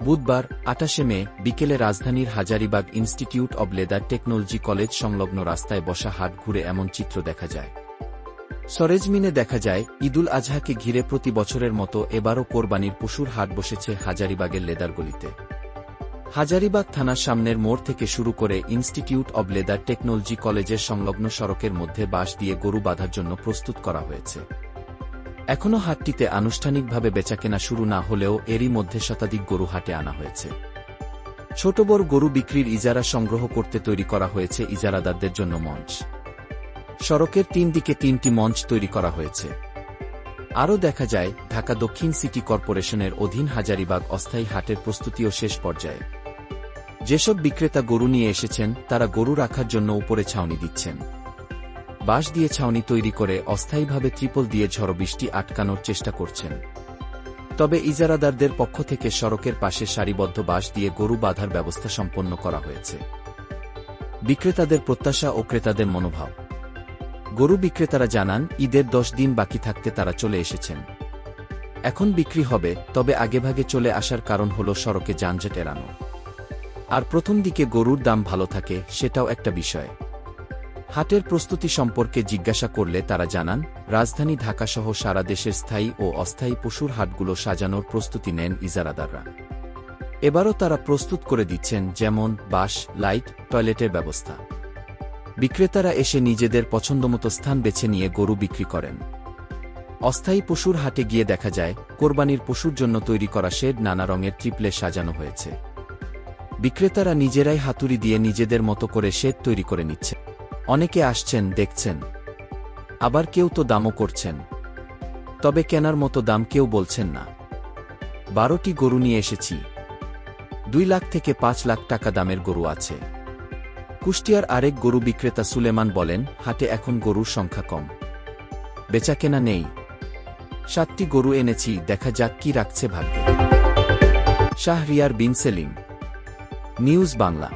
বুধবার ২৮ মে বিকেলে রাজধানীর Hazaribagh institute of leather technology college সংলগ্ন রাস্তায় বসা হাট ঘুরে এমন চিত্র দেখা যায়। সরেজমিনে দেখা যায়, ঈদুল আজহাকে ঘিরে প্রতি বছরের মতো এবারও কোরবানির পশুর হাট বসেছে হাজারীবাগের লেদার গলিতে। হাজারীবাগ থানার সামনের মোড় থেকে শুরু করে ইনস্টিটিউট অব লেদার টেকনোলজি কলেজের সংলগ্ন সড়কের মধ্যে বাঁশ দিয়ে গরু বাঁধার জন্য প্রস্তুত করা হয়েছে। এখনও হাটটিতে আনুষ্ঠানিকভাবে বেচাকেনা শুরু না হলেও এরই মধ্যে শতাধিক গরু হাটে আনা হয়েছে। ছোট বড় গরু বিক্রির ইজারা সংগ্রহ করতে তৈরি করা হয়েছে ইজারাদারদের জন্য মঞ্চ। সড়কের ৩ দিকে ৩টি মঞ্চ তৈরি করা হয়েছে। আরও দেখা যায়, ঢাকা দক্ষিণ সিটি কর্পোরেশনের অধীন হাজারীবাগ অস্থায়ী হাটের প্রস্তুতিও শেষ পর্যায়ে। যেসব বিক্রেতা গরু নিয়ে এসেছেন তারা গরু রাখার জন্য উপরে ছাউনি দিচ্ছেন। বাঁশ দিয়ে ছাউনি তৈরি করে অস্থায়ীভাবে ত্রিপল দিয়ে ঝড় বৃষ্টি আটকানোর চেষ্টা করছেন। তবে ইজারাদারদের পক্ষ থেকে সড়কের পাশে সারিবদ্ধ বাঁশ দিয়ে গরু বাঁধার ব্যবস্থা সম্পন্ন করা হয়েছে। বিক্রেতাদের প্রত্যাশা ও ক্রেতাদের মনোভাব। গরু বিক্রেতারা জানান, ঈদের ১০ দিন বাকি থাকতে তারা চলে এসেছেন। এখন বিক্রি হবে, তবে আগেভাগে চলে আসার কারণ হল সড়কে যানজট এড়ানো। আর প্রথম দিকে গরুর দাম ভালো থাকে, সেটাও একটা বিষয়। হাটের প্রস্তুতি সম্পর্কে জিজ্ঞাসা করলে তারা জানান, রাজধানী ঢাকাসহ সারা দেশের স্থায়ী ও অস্থায়ী পশুর হাটগুলো সাজানোর প্রস্তুতি নেন ইজারাদাররা। এবারও তারা প্রস্তুত করে দিচ্ছেন, যেমন বাঁশ, লাইট, টয়লেটের ব্যবস্থা। বিক্রেতারা এসে নিজেদের পছন্দমতো স্থান বেছে নিয়ে গরু বিক্রি করেন। অস্থায়ী পশুর হাটে গিয়ে দেখা যায়, কোরবানির পশুর জন্য তৈরি করা শেড নানা রঙের ট্রিপলে সাজানো হয়েছে। বিক্রেতারা নিজেরাই হাতুড়ি দিয়ে নিজেদের মতো করে শেড তৈরি করে নিচ্ছে। অনেকে আসছেন, দেখছেন, আবার কেউ তো দামও করছেন। তবে কেনার মতো দাম কেউ বলছেন না। ১২টি গরু নিয়ে এসেছি। ২ লাখ থেকে ৫ লাখ টাকা দামের গরু আছে। কুষ্টিয়ার আরেক গরু বিক্রেতা সুলেমান বলেন, হাটে এখন গরুর সংখ্যা কম, বেচাকেনা নেই। ৭টি গরু এনেছি, দেখা যাক কি রাখছে ভাগ্যে। শাহরিয়ার বিন সেলিম, নিউজ বাংলা।